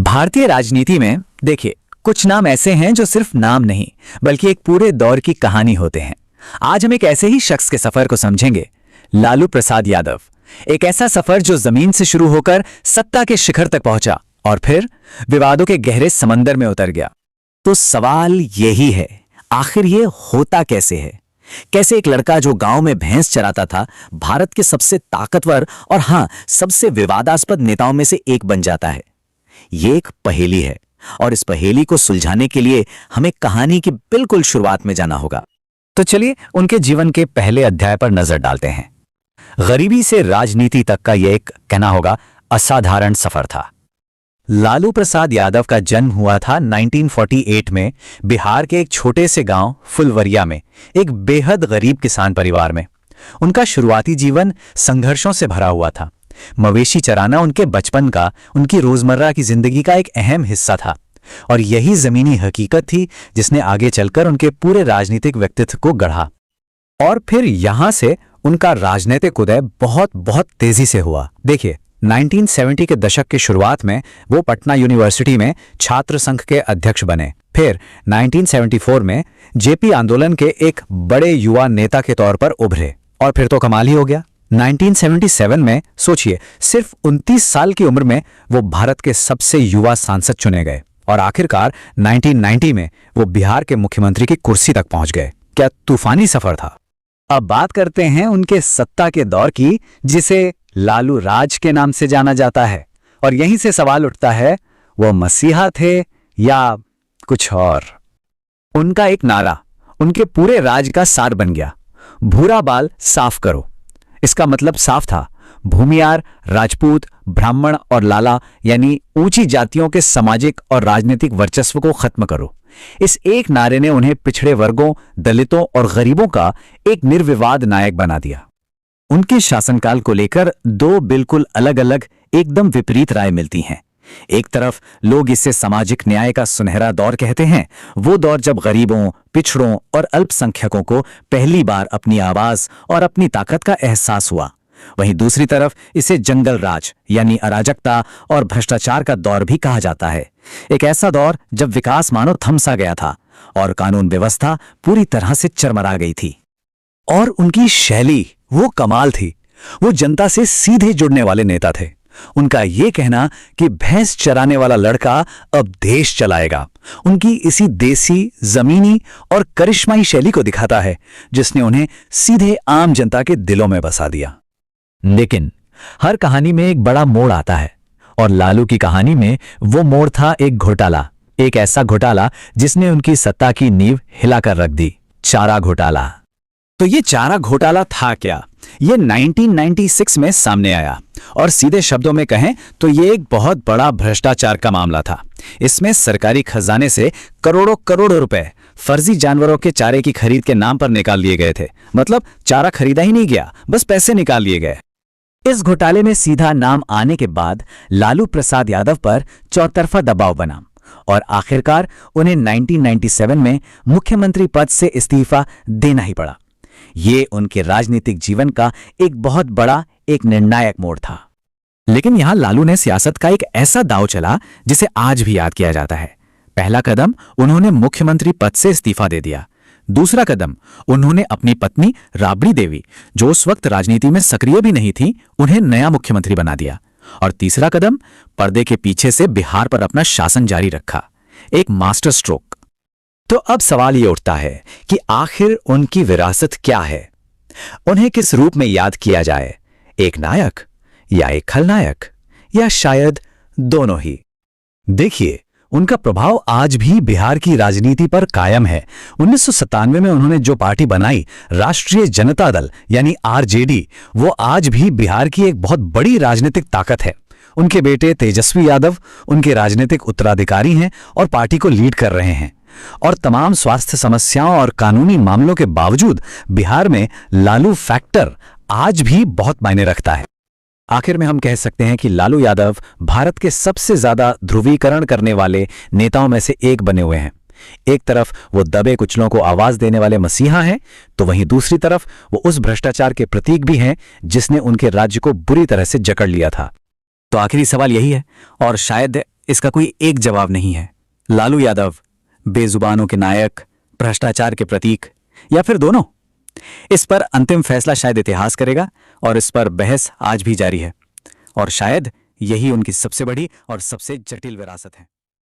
भारतीय राजनीति में देखिए, कुछ नाम ऐसे हैं जो सिर्फ नाम नहीं बल्कि एक पूरे दौर की कहानी होते हैं। आज हम एक ऐसे ही शख्स के सफर को समझेंगे, लालू प्रसाद यादव। एक ऐसा सफर जो जमीन से शुरू होकर सत्ता के शिखर तक पहुंचा और फिर विवादों के गहरे समंदर में उतर गया। तो सवाल यही है, आखिर ये होता कैसे है? कैसे एक लड़का जो गांव में भैंस चराता था भारत के सबसे ताकतवर और सबसे विवादास्पद नेताओं में से एक बन जाता है? ये एक पहेली है और इस पहेली को सुलझाने के लिए हमें कहानी की बिल्कुल शुरुआत में जाना होगा। तो चलिए उनके जीवन के पहले अध्याय पर नजर डालते हैं। गरीबी से राजनीति तक का यह एक कहना होगा असाधारण सफर था। लालू प्रसाद यादव का जन्म हुआ था 1948 में बिहार के एक छोटे से गांव फुलवरिया में, एक बेहद गरीब किसान परिवार में। उनका शुरुआती जीवन संघर्षों से भरा हुआ था। मवेशी चराना उनके बचपन का, उनकी रोजमर्रा की जिंदगी का एक अहम हिस्सा था और यही जमीनी हकीकत थी जिसने आगे चलकर उनके पूरे राजनीतिक व्यक्तित्व को गढ़ा। और फिर यहां से उनका राजनीतिक उदय बहुत बहुत तेजी से हुआ। देखिए, 1970 के दशक की शुरुआत में वो पटना यूनिवर्सिटी में छात्र संघ के अध्यक्ष बने। फिर 1974 में जेपी आंदोलन के एक बड़े युवा नेता के तौर पर उभरे और फिर तो कमाल ही हो गया। 1977 में सोचिए, सिर्फ 29 साल की उम्र में वो भारत के सबसे युवा सांसद चुने गए और आखिरकार 1990 में वो बिहार के मुख्यमंत्री की कुर्सी तक पहुंच गए। क्या तूफानी सफर था। अब बात करते हैं उनके सत्ता के दौर की, जिसे लालू राज के नाम से जाना जाता है। और यहीं से सवाल उठता है, वो मसीहा थे या कुछ और? उनका एक नारा उनके पूरे राज का सार बन गया, भूरा बाल साफ करो। इसका मतलब साफ था, भूमियार, राजपूत, ब्राह्मण और लाला यानी ऊंची जातियों के सामाजिक और राजनीतिक वर्चस्व को खत्म करो। इस एक नारे ने उन्हें पिछड़े वर्गों, दलितों और गरीबों का एक निर्विवाद नायक बना दिया। उनके शासनकाल को लेकर दो बिल्कुल अलग अलग, एकदम विपरीत राय मिलती हैं। एक तरफ लोग इसे सामाजिक न्याय का सुनहरा दौर कहते हैं, वो दौर जब गरीबों, पिछड़ों और अल्पसंख्यकों को पहली बार अपनी आवाज और अपनी ताकत का एहसास हुआ। वहीं दूसरी तरफ इसे जंगल राज यानी अराजकता और भ्रष्टाचार का दौर भी कहा जाता है। एक ऐसा दौर जब विकास मानो थमसा गया था और कानून व्यवस्था पूरी तरह से चरमरा गई थी। और उनकी शैली वो कमाल थी। वो जनता से सीधे जुड़ने वाले नेता थे। उनका ये कहना कि भैंस चराने वाला लड़का अब देश चलाएगा, उनकी इसी देसी, जमीनी और करिश्माई शैली को दिखाता है जिसने उन्हें सीधे आम जनता के दिलों में बसा दिया। लेकिन हर कहानी में एक बड़ा मोड़ आता है और लालू की कहानी में वो मोड़ था एक घोटाला, एक ऐसा घोटाला जिसने उनकी सत्ता की नींव हिलाकर रख दी, चारा घोटाला। तो ये चारा घोटाला था क्या? ये 1996 में सामने आया और सीधे शब्दों में कहें तो ये एक बहुत बड़ा भ्रष्टाचार का मामला था। इसमें सरकारी खजाने से करोड़ों करोड़ रुपए फर्जी जानवरों के चारे की खरीद के नाम पर निकाल लिए गए थे। मतलब चारा खरीदा ही नहीं गया, बस पैसे निकाल लिए गए। इस घोटाले में सीधा नाम आने के बाद लालू प्रसाद यादव पर चौतरफा दबाव बना और आखिरकार उन्हें 1997 में मुख्यमंत्री पद से इस्तीफा देना ही पड़ा। ये उनके राजनीतिक जीवन का एक बहुत बड़ा, एक निर्णायक मोड़ था। लेकिन यहां लालू ने सियासत का एक ऐसा दांव चला जिसे आज भी याद किया जाता है। पहला कदम, उन्होंने मुख्यमंत्री पद से इस्तीफा दे दिया। दूसरा कदम, उन्होंने अपनी पत्नी राबड़ी देवी, जो उस वक्त राजनीति में सक्रिय भी नहीं थी, उन्हें नया मुख्यमंत्री बना दिया। और तीसरा कदम, पर्दे के पीछे से बिहार पर अपना शासन जारी रखा, एक मास्टर स्ट्रोक। तो अब सवाल ये उठता है कि आखिर उनकी विरासत क्या है? उन्हें किस रूप में याद किया जाए, एक नायक या एक खलनायक, या शायद दोनों ही? देखिए, उनका प्रभाव आज भी बिहार की राजनीति पर कायम है। 1997 में उन्होंने जो पार्टी बनाई, राष्ट्रीय जनता दल यानी आरजेडी, वो आज भी बिहार की एक बहुत बड़ी राजनीतिक ताकत है। उनके बेटे तेजस्वी यादव उनके राजनीतिक उत्तराधिकारी हैं और पार्टी को लीड कर रहे हैं। और तमाम स्वास्थ्य समस्याओं और कानूनी मामलों के बावजूद बिहार में लालू फैक्टर आज भी बहुत मायने रखता है। आखिर में हम कह सकते हैं कि लालू यादव भारत के सबसे ज्यादा ध्रुवीकरण करने वाले नेताओं में से एक बने हुए हैं। एक तरफ वो दबे कुचलों को आवाज देने वाले मसीहा हैं, तो वहीं दूसरी तरफ वो उस भ्रष्टाचार के प्रतीक भी हैं जिसने उनके राज्य को बुरी तरह से जकड़ लिया था। तो आखिरी सवाल यही है, और शायद इसका कोई एक जवाब नहीं है। लालू यादव बेजुबानों के नायक, भ्रष्टाचार के प्रतीक, या फिर दोनों? इस पर अंतिम फैसला शायद इतिहास करेगा, और इस पर बहस आज भी जारी है। और शायद यही उनकी सबसे बड़ी और सबसे जटिल विरासत है।